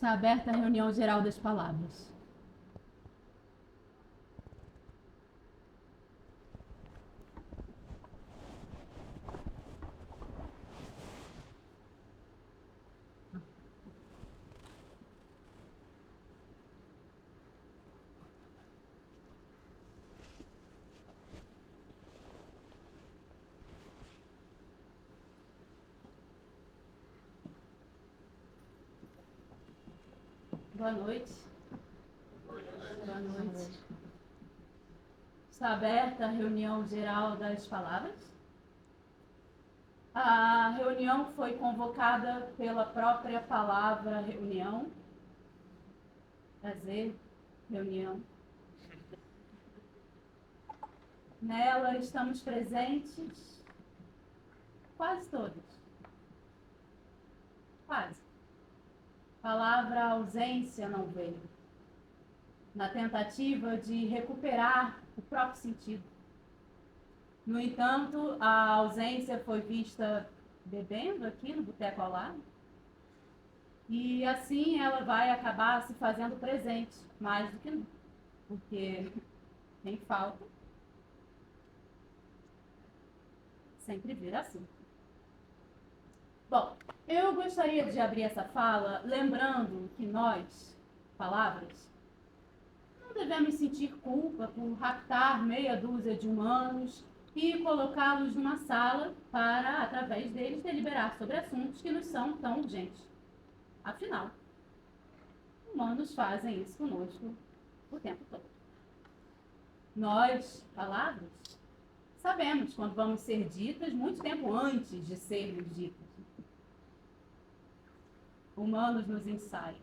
Está aberta a reunião geral das palavras. Boa noite. Boa noite. Está aberta a reunião geral das palavras. A reunião foi convocada pela própria palavra reunião. Prazer, reunião. Nela estamos presentes quase todos. Quase. Palavra ausência não veio, na tentativa de recuperar o próprio sentido. No entanto, a ausência foi vista bebendo aqui no boteco ao lado, e assim ela vai acabar se fazendo presente, mais do que nunca, porque quem falta sempre vira assim. Bom, eu gostaria de abrir essa fala lembrando que nós, palavras, não devemos sentir culpa por raptar meia dúzia de humanos e colocá-los numa sala para, através deles, deliberar sobre assuntos que nos são tão urgentes. Afinal, humanos fazem isso conosco o tempo todo. Nós, palavras, sabemos quando vamos ser ditas muito tempo antes de sermos ditas. Humanos nos ensaiam.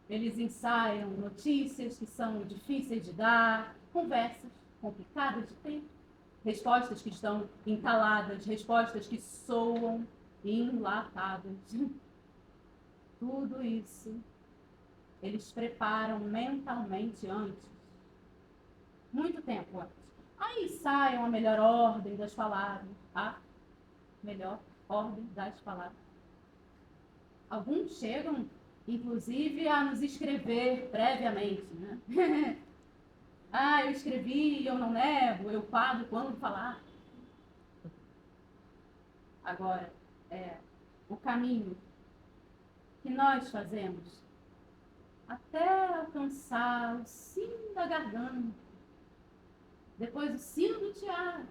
Eles ensaiam notícias que são difíceis de dar, conversas complicadas de ter, respostas que estão entaladas, respostas que soam enlatadas. Tudo isso eles preparam mentalmente antes, muito tempo antes. Aí ensaiam a melhor ordem das palavras, a melhor ordem das palavras. Alguns chegam, inclusive, a nos escrever previamente, né? Eu escrevi, eu não nego, eu pago quando falar. Agora, o caminho que nós fazemos até alcançar o sino da garganta, depois o sino do tiara,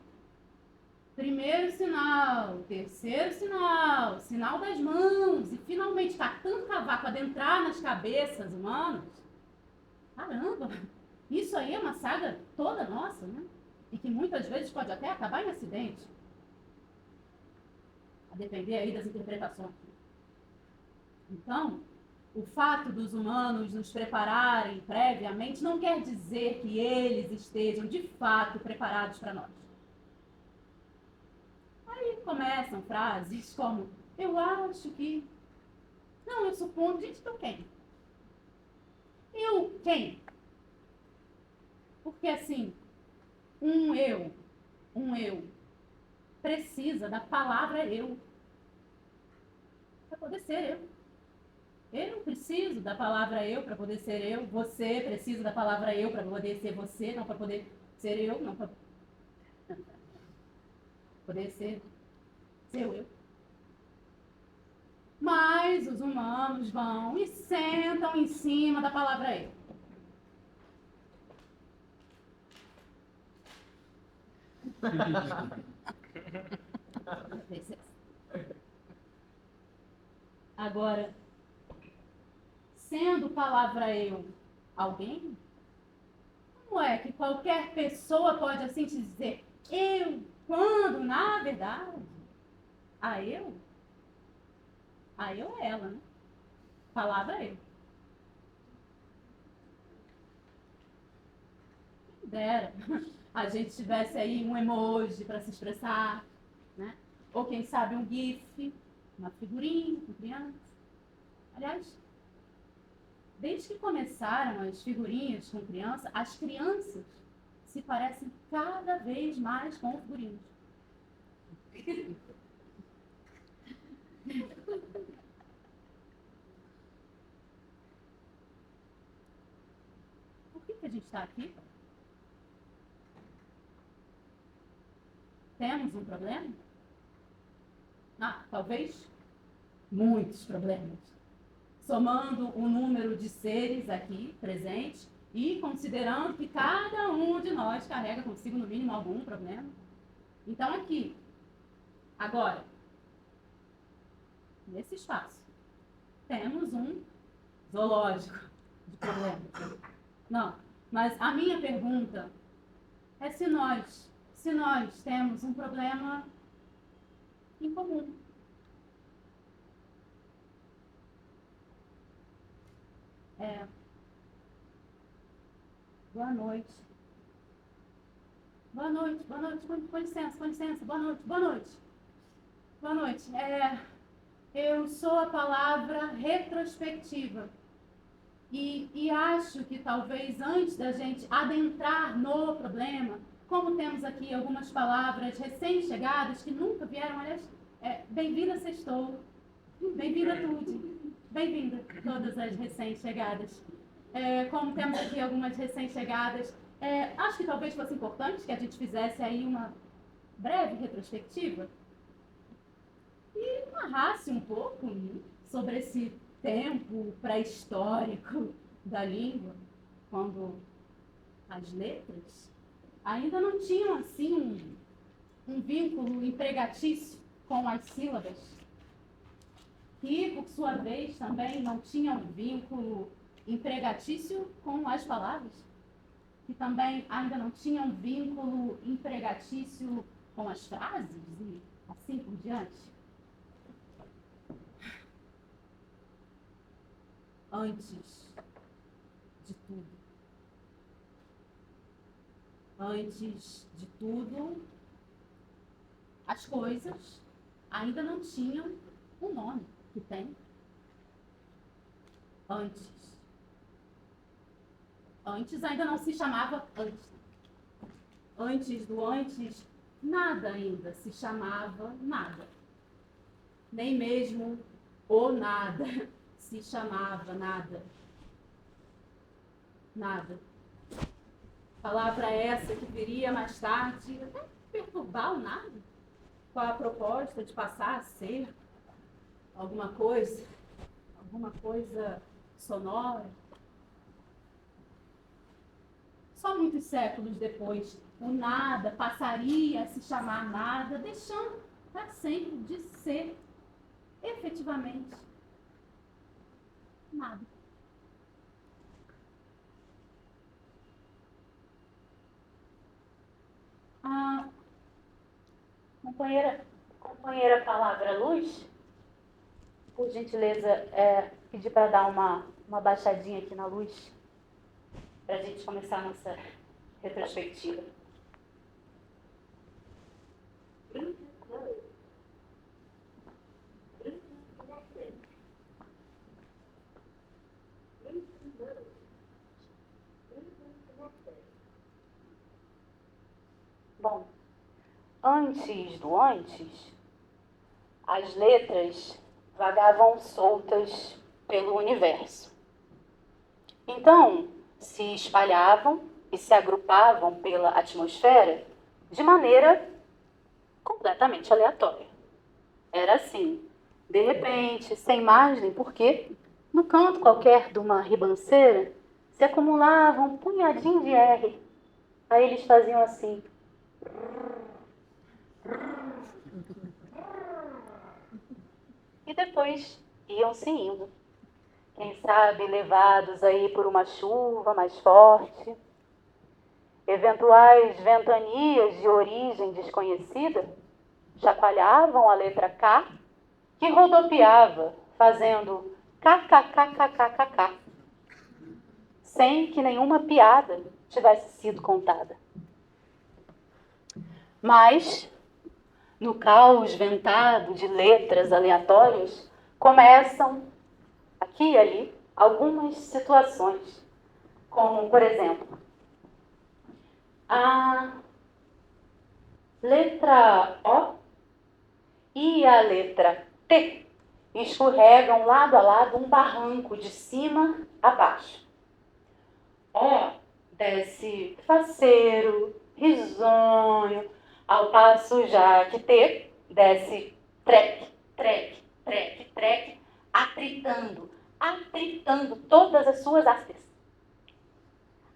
primeiro sinal, terceiro sinal, sinal das mãos e finalmente tanto cavaco adentrar nas cabeças humanas. Caramba, isso aí é uma saga toda nossa, né? E que muitas vezes pode até acabar em acidente. A depender aí das interpretações. Então, o fato dos humanos nos prepararem previamente não quer dizer que eles estejam de fato preparados para nós. Aí começam frases como, eu acho que... Não, eu suponho, gente, eu quem? Eu quem? Porque assim, um eu, precisa da palavra eu para poder ser eu. Eu não preciso da palavra eu para poder ser eu. Você precisa da palavra eu para poder ser você, não para poder ser eu, não para poder ser seu eu. Mas os humanos vão e sentam em cima da palavra eu. Agora, sendo palavra eu alguém, como é que qualquer pessoa pode assim te dizer eu, quando na verdade a eu é ela, né? Palavra eu. Quem dera a gente tivesse aí um emoji para se expressar, né? Ou quem sabe um gif, uma figurinha com criança. Aliás, desde que começaram as figurinhas com criança, as crianças se parecem cada vez mais com figurinhas. que a gente está aqui? Temos um problema? Talvez muitos problemas. Somando o número de seres aqui presentes e considerando que cada um de nós carrega consigo no mínimo algum problema. Então aqui, agora, nesse espaço, temos um zoológico de problemas. Não, mas a minha pergunta é se nós temos um problema em comum. Boa noite. Boa noite, com licença, boa noite. Eu sou a palavra retrospectiva. E acho que talvez antes da gente adentrar no problema, como temos aqui algumas palavras recém-chegadas que nunca vieram, aliás, bem-vinda Sextou, bem-vinda Tude, bem-vinda todas as recém-chegadas. Como temos aqui algumas recém-chegadas, acho que talvez fosse importante que a gente fizesse aí uma breve retrospectiva e narrasse um pouco sobre esse tempo pré-histórico da língua, quando as letras ainda não tinham assim um vínculo empregatício com as sílabas, que por sua vez também não tinham vínculo empregatício com as palavras, que também ainda não tinham vínculo empregatício com as frases e assim por diante. Antes de tudo, as coisas ainda não tinham o nome que tem. Antes ainda não se chamava antes. Antes do antes, nada ainda se chamava nada. Nem mesmo o nada se chamava nada. Nada. Palavra essa que viria mais tarde até perturbar o nada, com a proposta de passar a ser alguma coisa sonora. Só muitos séculos depois, o nada passaria a se chamar nada, deixando para sempre de ser efetivamente nada. A companheira palavra luz, por gentileza, pedir para dar uma baixadinha aqui na luz, para a gente começar a nossa retrospectiva. Bom, antes do antes, as letras vagavam soltas pelo universo. Então, se espalhavam e se agrupavam pela atmosfera de maneira completamente aleatória. Era assim, de repente, sem margem, porque no canto qualquer de uma ribanceira se acumulava um punhadinho de R. Aí eles faziam assim. E depois iam se indo. Quem sabe levados aí por uma chuva mais forte, eventuais ventanias de origem desconhecida chacoalhavam a letra K, que rodopiava, fazendo kkkkkkk, sem que nenhuma piada tivesse sido contada. Mas, no caos ventado de letras aleatórias, começam, aqui e ali, algumas situações, como, por exemplo, a letra O e a letra T escorregam lado a lado um barranco de cima a baixo. O desce faceiro, risonho, ao passo já que T desce treque, treque, treque, treque, atritando todas as suas hastes.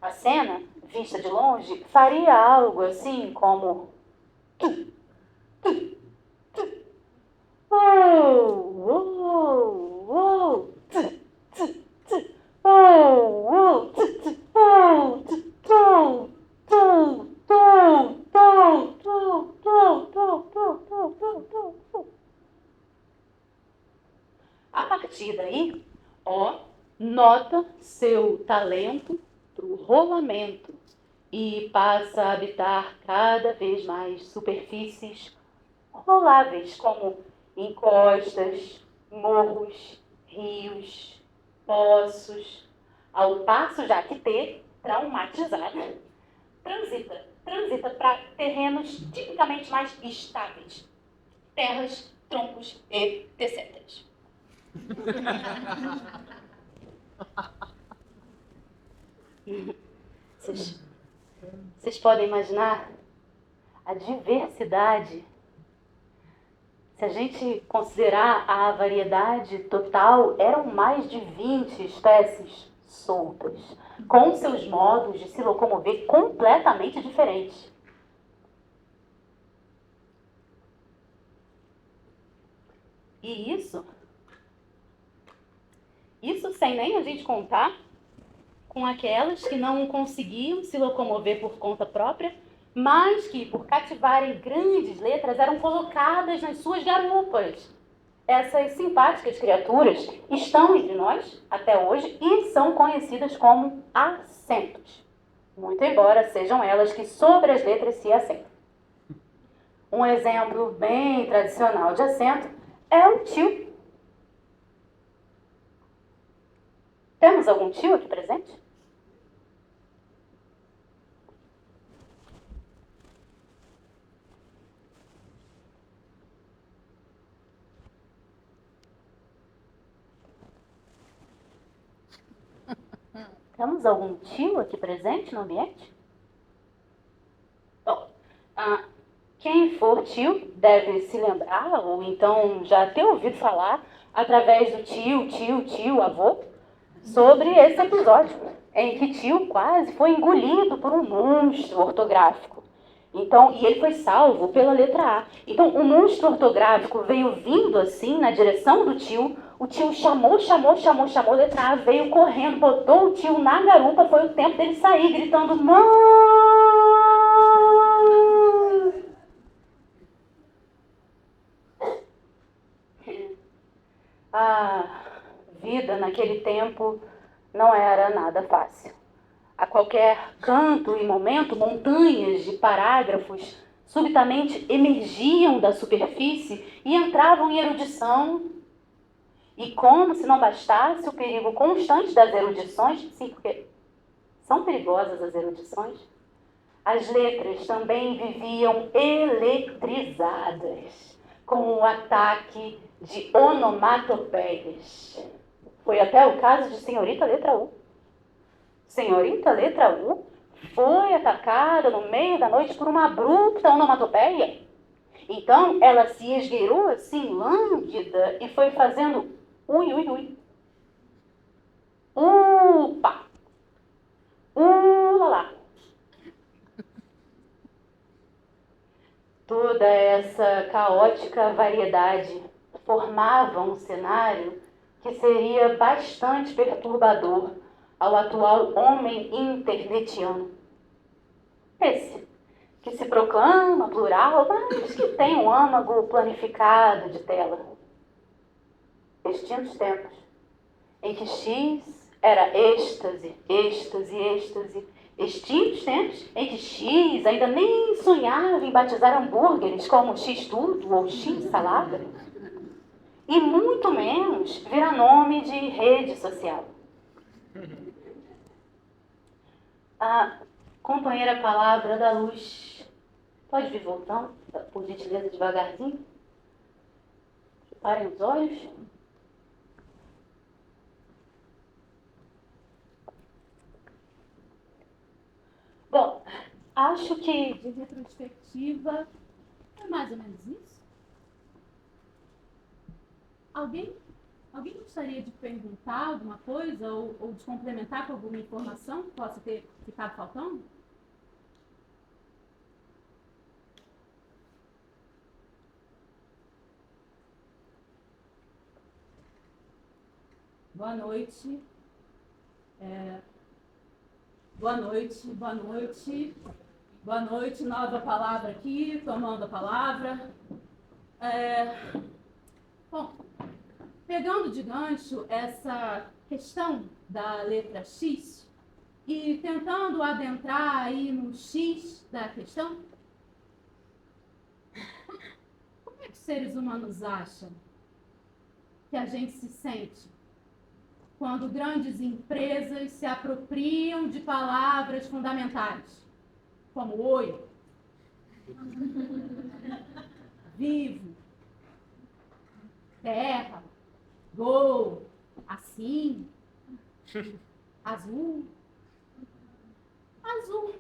A cena, vista de longe, faria algo assim como a partir daí, nota seu talento pro rolamento e passa a habitar cada vez mais superfícies roláveis, como encostas, morros, rios, poços, ao passo já que T, traumatizada, transita para terrenos tipicamente mais estáveis, terras, troncos e etc. Vocês podem imaginar a diversidade. Se a gente considerar a variedade total, eram mais de 20 espécies soltas, com seus modos de se locomover completamente diferentes. E isso sem nem a gente contar com aquelas que não conseguiam se locomover por conta própria, mas que, por cativarem grandes letras, eram colocadas nas suas garupas. Essas simpáticas criaturas estão entre nós até hoje e são conhecidas como assentos, muito embora sejam elas que sobre as letras se assentam. Um exemplo bem tradicional de assento é o tio. Temos algum tio aqui presente? Temos algum tio aqui presente no ambiente? Bom, quem for tio deve se lembrar, ou então já ter ouvido falar, através do tio, avô, sobre esse episódio, em que tio quase foi engolido por um monstro ortográfico. Então, e ele foi salvo pela letra A. Então, o monstro ortográfico veio vindo assim na direção do tio. O tio chamou, a letra A veio correndo, botou o tio na garupa. Foi o tempo dele sair gritando: mãe! A vida naquele tempo não era nada fácil. A qualquer canto e momento, montanhas de parágrafos subitamente emergiam da superfície e entravam em erudição. E como se não bastasse o perigo constante das erudições, sim, porque são perigosas as erudições, as letras também viviam eletrizadas, com o ataque de onomatopeias. Foi até o caso de Senhorita Letra U. Senhorita Letra U foi atacada no meio da noite por uma abrupta onomatopeia. Então, ela se esgueirou assim, lânguida, e foi fazendo ui, ui, ui. Upa. Ulalá. Toda essa caótica variedade formava um cenário que seria bastante perturbador ao atual homem internetiano. Esse, que se proclama plural, mas que tem um âmago planificado de tela. Extintos tempos, em que X era êxtase, êxtase, êxtase. Extintos tempos em que X ainda nem sonhava em batizar hambúrgueres como X-tudo ou X-salada. E muito menos virar nome de rede social. A companheira palavra da luz pode vir voltando, por gentileza, devagarzinho. Parem os olhos. Acho que De retrospectiva, é mais ou menos isso? Alguém gostaria de perguntar alguma coisa ou de complementar com alguma informação que possa ter ficado faltando? Boa noite. Boa noite, boa noite. Boa noite, nova palavra aqui, tomando a palavra. Bom, pegando de gancho essa questão da letra X e tentando adentrar aí no X da questão, como é que os seres humanos acham que a gente se sente quando grandes empresas se apropriam de palavras fundamentais, como oi, vivo, terra, gol, assim, azul. Azul.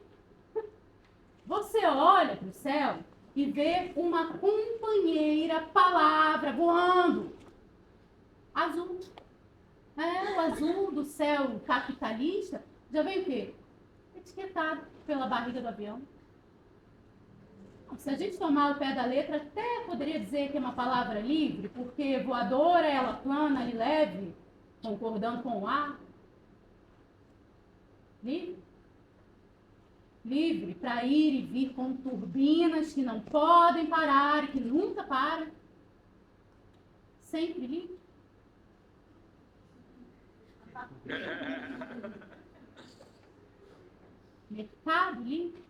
Você olha para o céu e vê uma companheira palavra voando. Azul. O azul do céu capitalista já veio o quê? Etiquetado pela barriga do avião. Se a gente tomar o pé da letra, até poderia dizer que é uma palavra livre, porque voadora, ela plana e leve, concordando com o ar. Livre? Livre para ir e vir com turbinas que não podem parar e que nunca param. Sempre livre. Mercado Livre.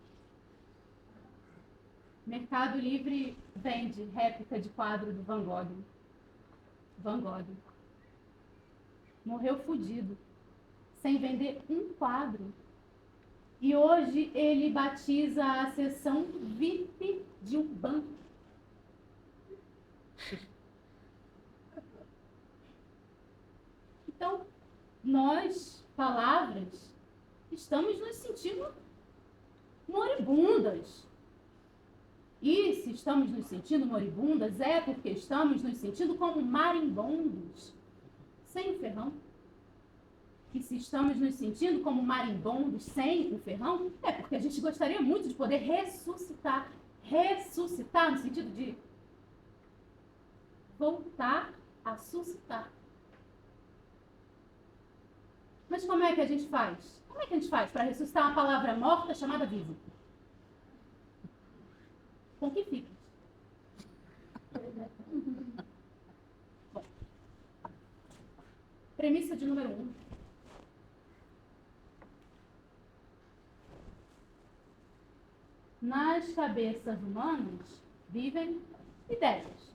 Mercado Livre vende réplica de quadro do Van Gogh. Van Gogh. Morreu fudido, sem vender um quadro. E hoje ele batiza a seção VIP de um banco. Então, nós, palavras, estamos nos sentindo moribundas. E se estamos nos sentindo moribundas, é porque estamos nos sentindo como marimbondos, sem o ferrão. E se estamos nos sentindo como marimbondos sem o ferrão, é porque a gente gostaria muito de poder ressuscitar. Ressuscitar no sentido de voltar a suscitar. Mas como é que a gente faz? Como é que a gente faz para ressuscitar uma palavra morta chamada viva? Com que fica? Bom, premissa de número 1. Nas cabeças humanas vivem ideias.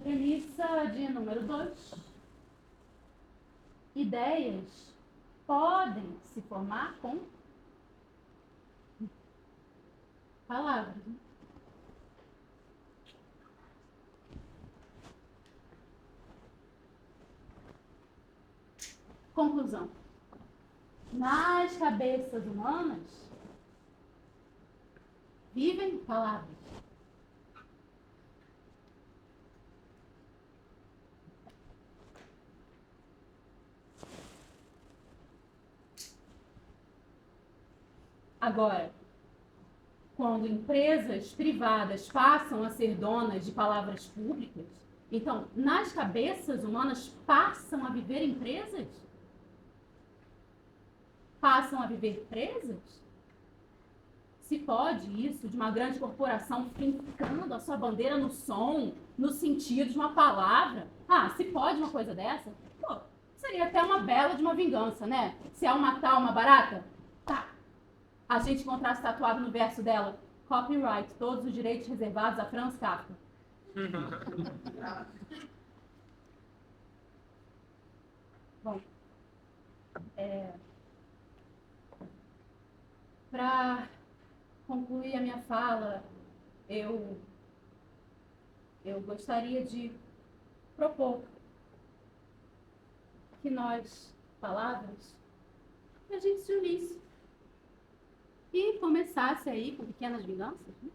Premissa de número 2. Ideias podem se formar com palavras. Conclusão. Nas cabeças humanas vivem palavras. Agora, quando empresas privadas passam a ser donas de palavras públicas, então, nas cabeças humanas passam a viver empresas? Passam a viver presas? Se pode isso de uma grande corporação fincando a sua bandeira no som, no sentido de uma palavra? Se pode uma coisa dessa? Pô, seria até uma bela de uma vingança, né? Se ao matar uma barata, tá. A gente encontrasse tatuado no verso dela, copyright, todos os direitos reservados a Franz Kafka. Bom, para concluir a minha fala, eu gostaria de propor que nós, palavras, a gente se unisse e começasse aí com pequenas vinganças, né?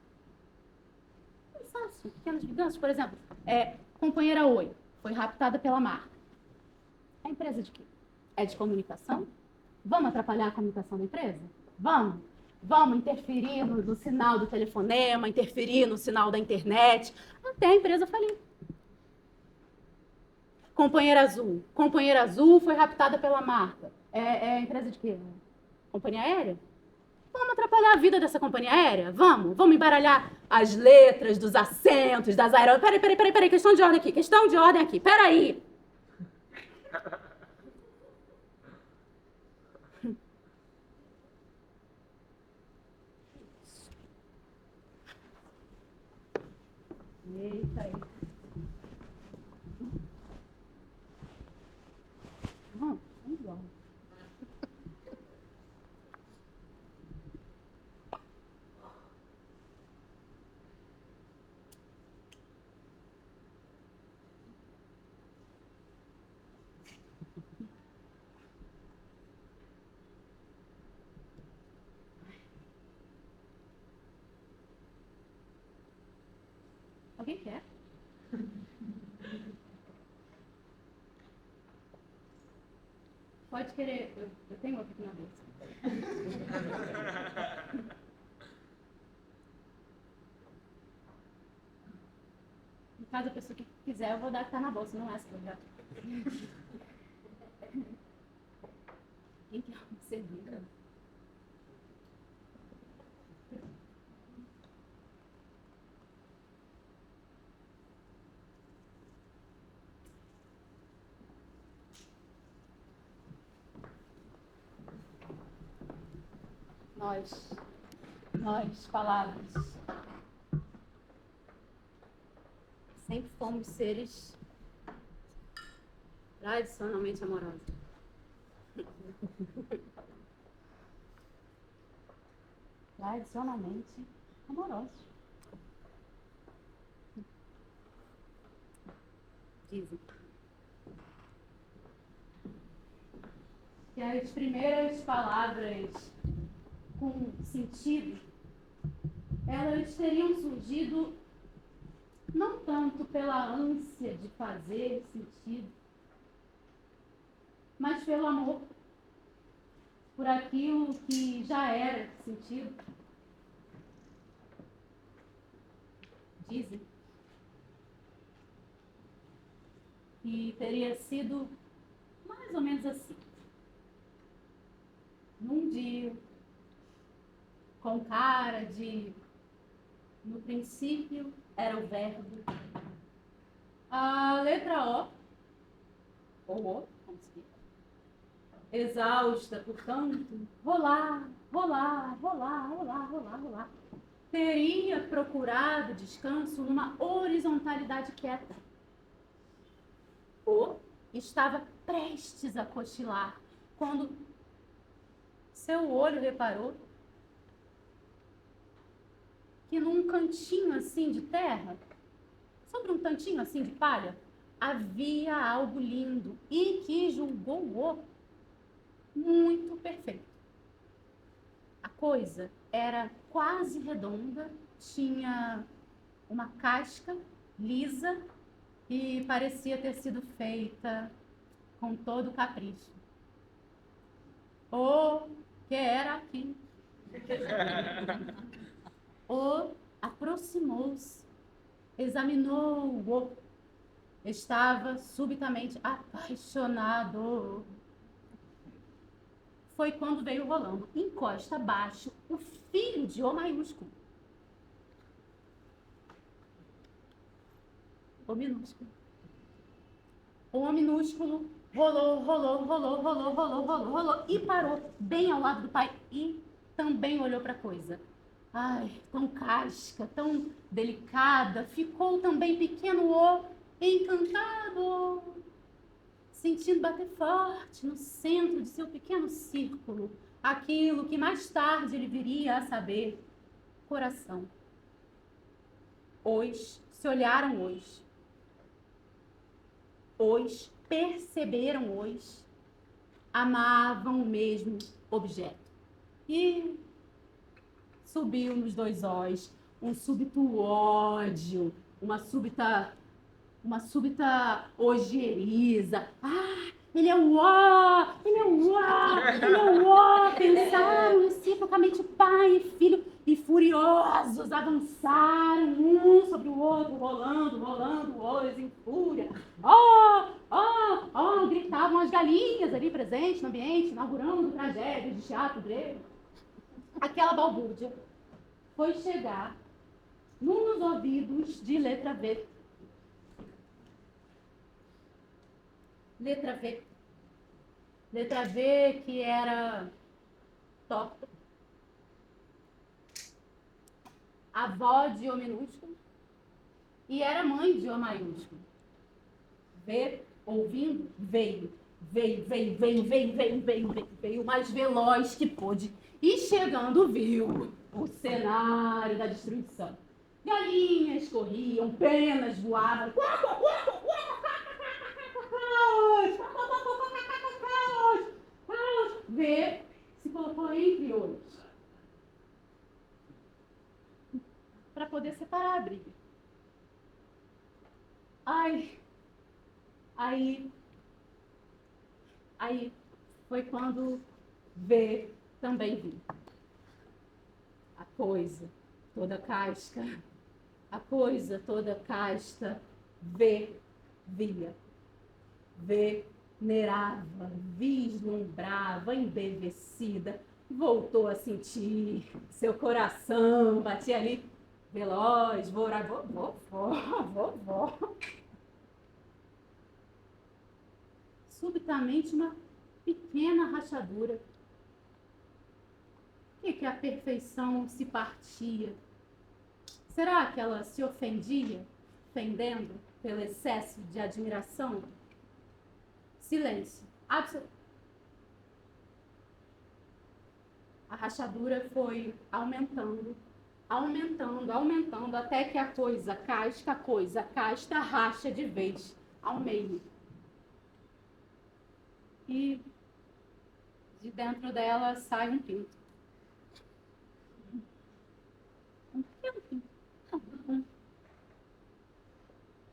Começasse com pequenas vinganças, por exemplo, companheira Oi foi raptada pela marca. É empresa de quê? É de comunicação? Vamos atrapalhar a comunicação da empresa? Vamos? Vamos interferir no sinal do telefonema, interferir no sinal da internet, até a empresa falir. Companheira Azul foi raptada pela marca. É empresa de quê? Companhia aérea? Vamos atrapalhar a vida dessa companhia aérea? Vamos embaralhar as letras dos assentos, das aeronaves. Peraí, questão de ordem aqui, peraí. Eita. Vamos embora. Alguém quer? Pode querer. Eu tenho outro aqui na bolsa. No caso, a pessoa que quiser, eu vou dar que tá na bolsa, não é essa que eu já. Quem quer servir? Nós, palavras, sempre fomos seres tradicionalmente amorosos. Tradicionalmente amorosos. Dizem que as primeiras palavras com sentido, elas teriam surgido não tanto pela ânsia de fazer sentido, mas pelo amor por aquilo que já era sentido. Dizem que teria sido mais ou menos assim. Num dia, com cara de, no princípio, era o verbo. A letra O, ou O, como se diz, exausta, portanto, rolar, teria procurado descanso numa horizontalidade quieta. O estava prestes a cochilar, quando seu olho reparou que num cantinho assim de terra, sobre um tantinho assim de palha, havia algo lindo e que julgou-o muito perfeito. A coisa era quase redonda, tinha uma casca lisa e parecia ter sido feita com todo o capricho. O que era aquilo? O aproximou-se, examinou-o, estava subitamente apaixonado. Foi quando veio rolando, encosta abaixo, o filho de O maiúsculo. O minúsculo. O minúsculo rolou e parou bem ao lado do pai e também olhou para a coisa. Ai, tão casca, tão delicada, ficou também pequeno O, encantado, sentindo bater forte no centro de seu pequeno círculo, aquilo que mais tarde ele viria a saber, coração. se olharam perceberam amavam o mesmo objeto. E subiu nos dois olhos um súbito ódio, uma súbita ojeriza. Ele é o ó, ele é o ó, ele é o ó. Pensaram reciprocamente pai e filho e furiosos avançaram um sobre o outro, rolando olhos em fúria. Gritavam as galinhas ali presentes no ambiente, inaugurando tragédias de teatro grego. Aquela balbúrdia foi chegar nos ouvidos de letra V. Letra V que era torta. Avó de O minúsculo e era mãe de O maiúsculo. V, ouvindo, veio o mais veloz que pôde e chegando viu o cenário da destruição. Galinhas corriam, penas voavam. V se colocou entre olhos para poder separar a briga. Aí foi quando V também viu. A coisa toda casca, a coisa toda casta, via. Venerava, vislumbrava, embevecida, voltou a sentir seu coração, batia ali, veloz, vovó. Subitamente uma pequena rachadura. Por que a perfeição se partia? Será que ela se ofendia, ofendendo pelo excesso de admiração? Silêncio. Absoluto. A rachadura foi aumentando, até que a coisa casta, racha de vez ao meio. E de dentro dela sai um pinto. Um pequeno pinto. Um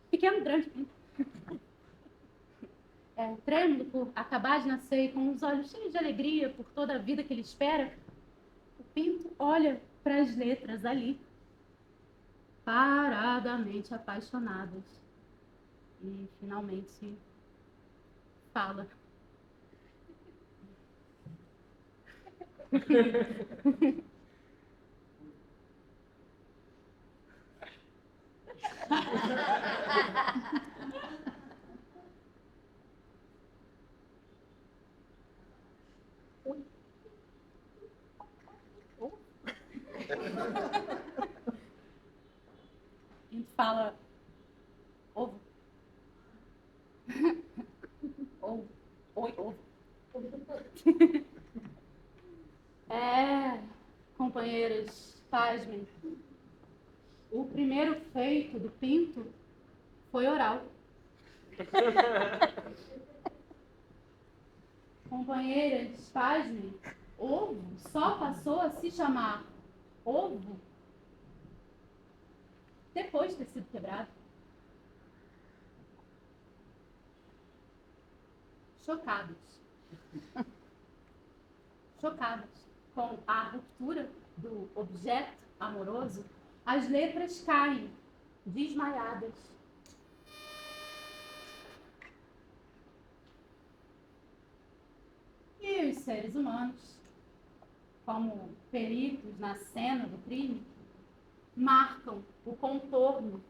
pequeno, grande pinto. Trêmulo por acabar de nascer e com os olhos cheios de alegria por toda a vida que ele espera, o pinto olha para as letras ali, paradamente apaixonadas, e finalmente fala. E fala ovo. Oi, ovo. Companheiras, pasmem. O primeiro feito do pinto foi oral. Companheiras, pasmem. Ovo só passou a se chamar ovo depois de ter sido quebrado. Chocadas com a ruptura do objeto amoroso, as letras caem, desmaiadas. E os seres humanos, como peritos na cena do crime, marcam o contorno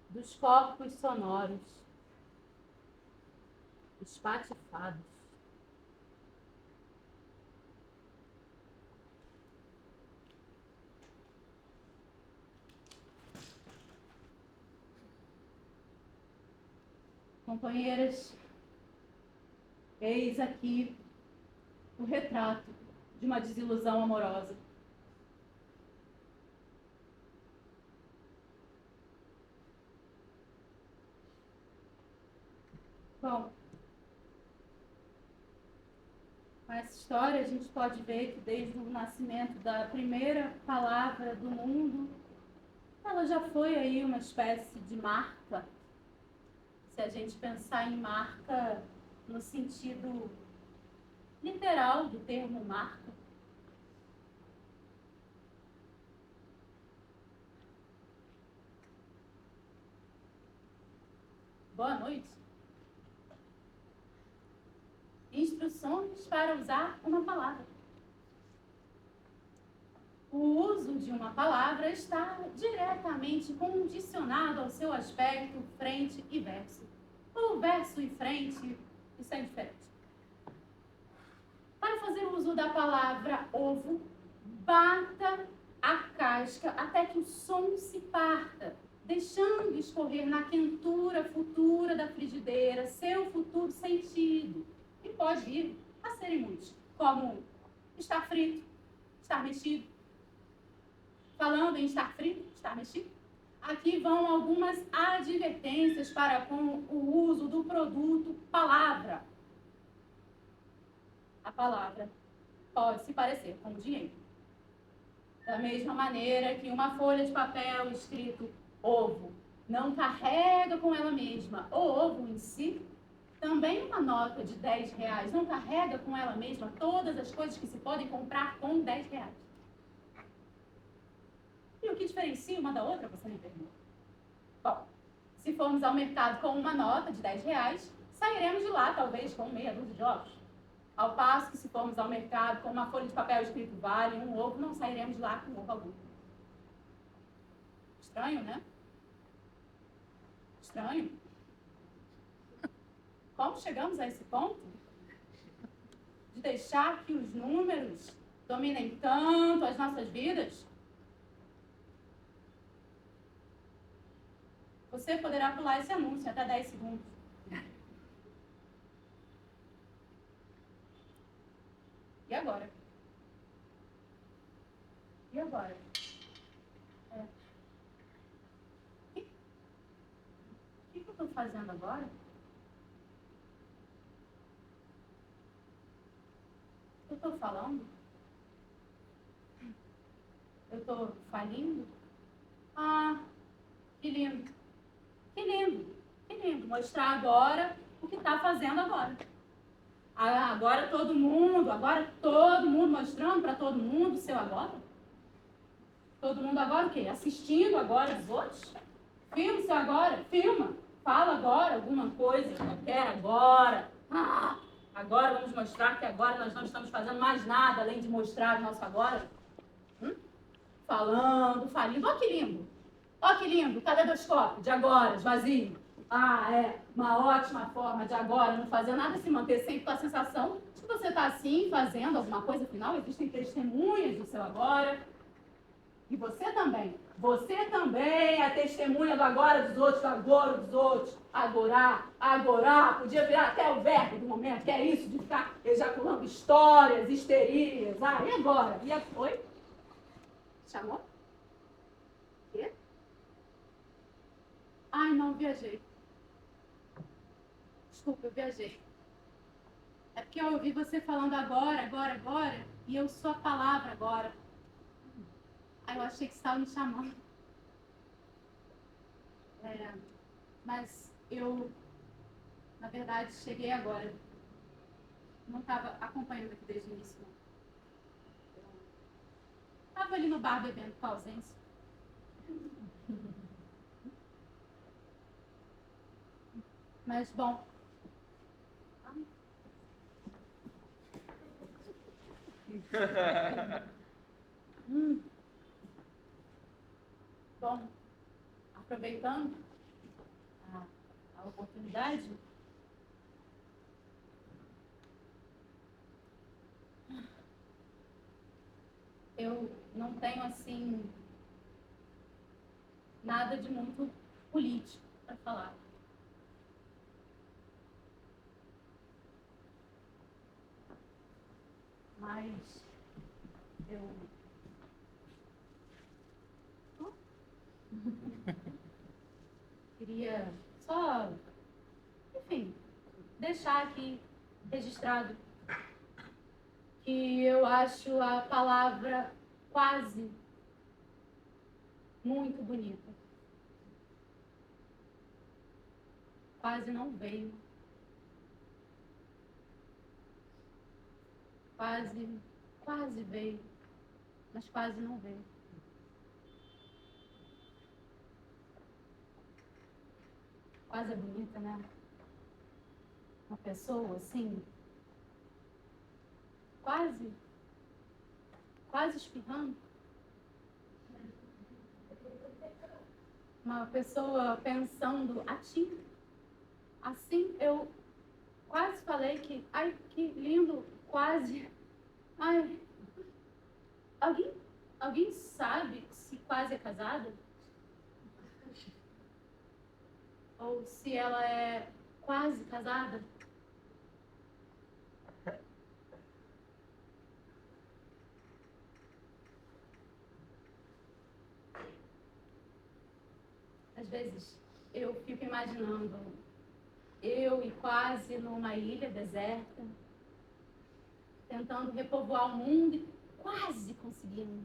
dos corpos sonoros, espatifados. Companheiras, eis aqui o retrato de uma desilusão amorosa. Bom, com essa história a gente pode ver que desde o nascimento da primeira palavra do mundo, ela já foi aí uma espécie de marca. Se a gente pensar em marca no sentido literal do termo marca. Boa noite. Instruções para usar uma palavra. O uso de uma palavra está diretamente condicionado ao seu aspecto frente e verso. O verso e frente, isso é diferente. Para fazer uso da palavra ovo, bata a casca até que o som se parta, deixando escorrer na quentura futura da frigideira seu futuro sentido. E pode ir a serem muitos, como estar frito, estar mexido. Falando em estar frito, estar mexido, aqui vão algumas advertências para com o uso do produto palavra. A palavra pode se parecer com dinheiro. Da mesma maneira que uma folha de papel escrito ovo não carrega com ela mesma o ovo em si, também uma nota de R$10 não carrega com ela mesma todas as coisas que se podem comprar com R$10. E o que diferencia uma da outra, você me pergunta? Bom, se formos ao mercado com uma nota de R$10, sairemos de lá talvez com meia dúzia de ovos. Ao passo que se formos ao mercado com uma folha de papel escrito vale um ovo, não sairemos de lá com ovo algum. Estranho, né? Estranho. Como chegamos a esse ponto? De deixar que os números dominem tanto as nossas vidas? Você poderá pular esse anúncio até 10 segundos. E agora? E agora? O que eu estou fazendo agora? Eu estou falando? Eu estou falindo? Ah, que lindo. Que lindo. Que lindo. Mostrar agora o que está fazendo agora. Agora todo mundo mostrando para todo mundo o seu agora. Todo mundo agora o quê? Assistindo agora os outros? Filma o seu agora, filma. Fala agora alguma coisa que eu quero agora. Agora vamos mostrar que agora nós não estamos fazendo mais nada além de mostrar o nosso agora. Falando, falindo. Ó que lindo. Ó que lindo. Caleidoscópio de agora, esvazio. É uma ótima forma de agora não fazer nada, se manter sempre com a sensação de que você está assim, fazendo alguma coisa, afinal existem testemunhas do seu agora. E você também é testemunha do agora dos outros, do agora dos outros. Agorar, podia virar até o verbo do momento, que é isso de ficar ejaculando histórias, histerias. E agora? Oi? Chamou? Quê? Ai, não, viajei. Desculpa, eu viajei. É porque eu ouvi você falando agora, e eu sou a palavra agora. Eu achei que você estava me chamando. Mas eu, na verdade, cheguei agora. Não estava acompanhando aqui desde o início, não. Estava ali no bar bebendo com a ausência. Mas, bom. Bom, aproveitando a oportunidade, eu não tenho, assim, nada de muito político para falar. Mas eu queria só, enfim, deixar aqui registrado que eu acho a palavra quase muito bonita. Quase não veio. Quase veio, mas quase não veio. Quase é bonita, né? Uma pessoa assim, quase espirrando. Uma pessoa pensando a ti. Assim, eu quase falei que, ai, que lindo, quase. Ai, alguém sabe se quase é casada? Ou se ela é quase casada? Às vezes eu fico imaginando eu e quase numa ilha deserta, tentando repovoar o mundo e quase conseguindo.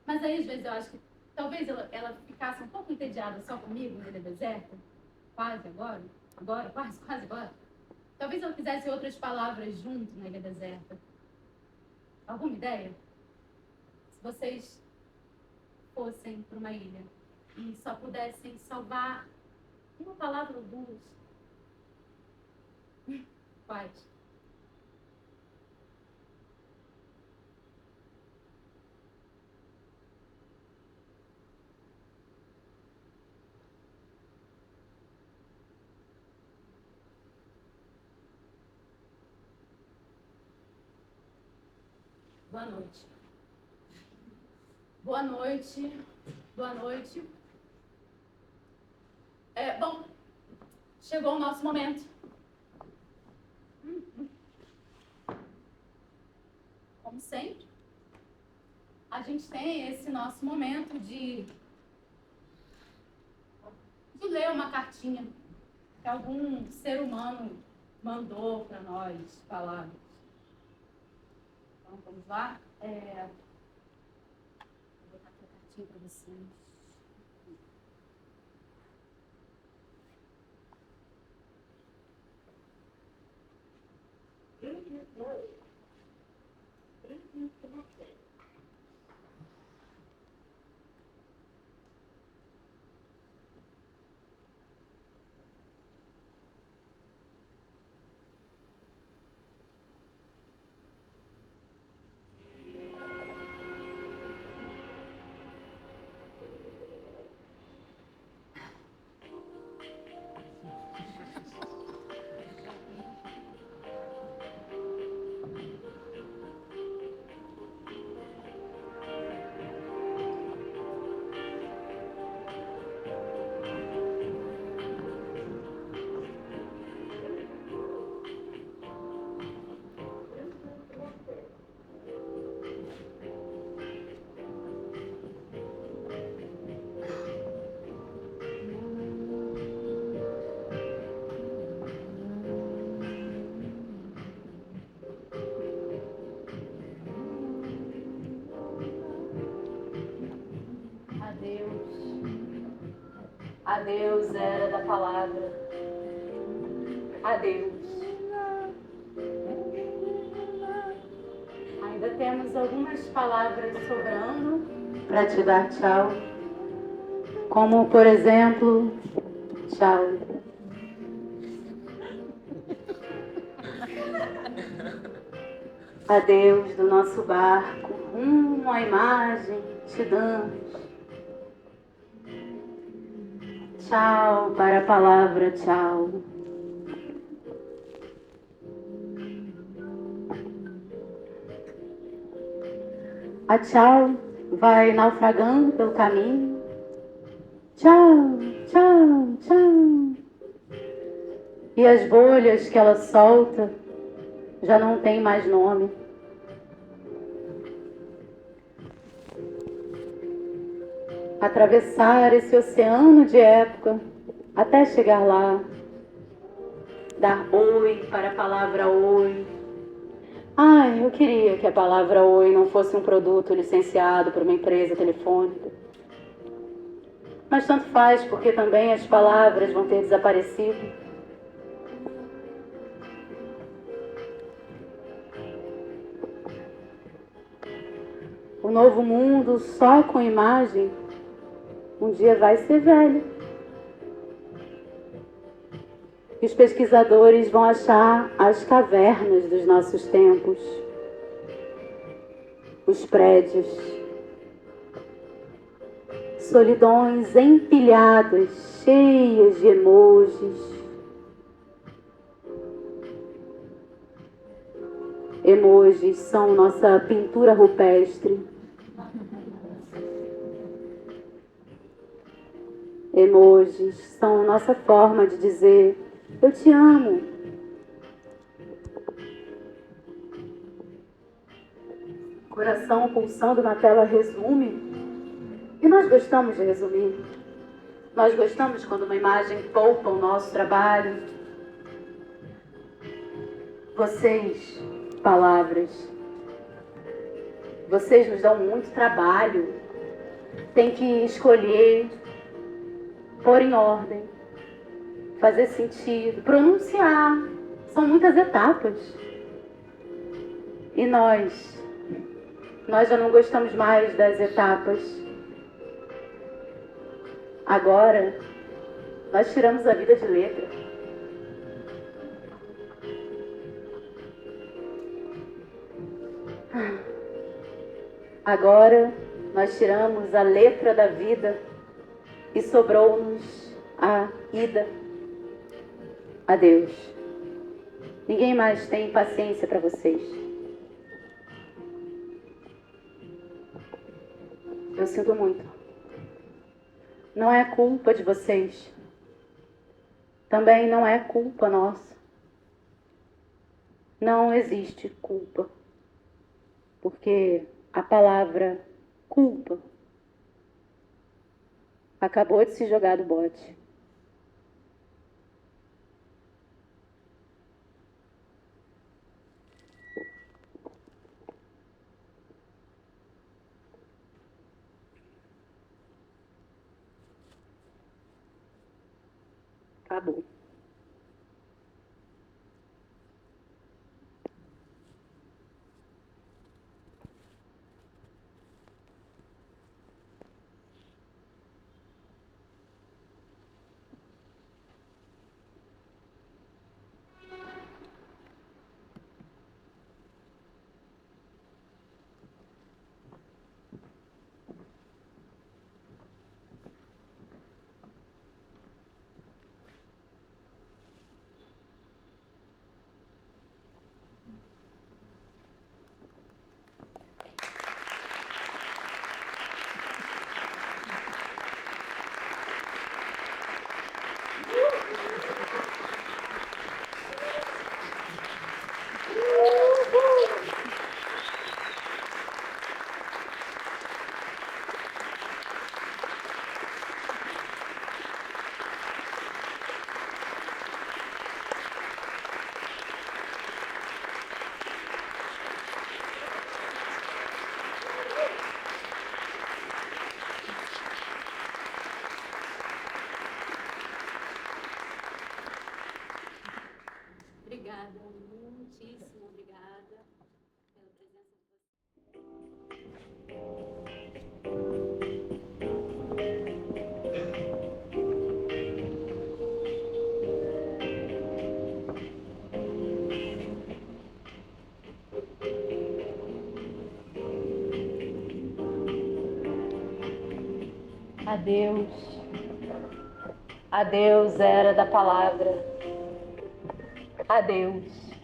Mas aí às vezes eu acho que talvez ela ficasse um pouco entediada só comigo na ilha deserta, quase agora, quase agora. Talvez ela fizesse outras palavras junto na ilha deserta. Alguma ideia? Se vocês fossem para uma ilha e só pudessem salvar uma palavra ou duas, quais? Boa noite. Boa noite. Boa noite. Bom, chegou o nosso momento. Como sempre, a gente tem esse nosso momento de ler uma cartinha que algum ser humano mandou para nós falar. Então, vamos lá. Vou botar aqui a cartinha para vocês. Adeus, era da palavra. Adeus. Ainda temos algumas palavras sobrando para te dar tchau. Como, por exemplo, tchau. Adeus do nosso barco, rumo à imagem te damos. Tchau para a palavra tchau. A tchau vai naufragando pelo caminho. Tchau, tchau, tchau. E as bolhas que ela solta já não tem mais nome. Atravessar esse oceano de época até chegar lá. dar oi para a palavra oi. Ai, eu queria que a palavra oi não fosse um produto licenciado por uma empresa telefônica. Mas tanto faz, porque também as palavras vão ter desaparecido. O novo mundo, só com imagem, um dia vai ser velho. E os pesquisadores vão achar as cavernas dos nossos tempos, os prédios, solidões empilhadas, cheias de emojis. Emojis são nossa pintura rupestre. Emojis são nossa forma de dizer eu te amo. Coração pulsando na tela resume. E nós gostamos de resumir. Nós gostamos quando uma imagem poupa o nosso trabalho. Vocês, palavras, vocês nos dão muito trabalho. Tem que escolher, pôr em ordem, fazer sentido, pronunciar. São muitas etapas. E nós já não gostamos mais das etapas. Agora, nós tiramos a vida de letra. Agora, nós tiramos a letra da vida e sobrou-nos a ida. Adeus. Ninguém mais tem paciência para vocês. Eu sinto muito. Não é culpa de vocês. Também não é culpa nossa. Não existe culpa. Porque a palavra culpa acabou de se jogar do bote. Acabou. Obrigada, muitíssimo obrigada pela presença de vocês. Adeus. Adeus, era da palavra. Adeus.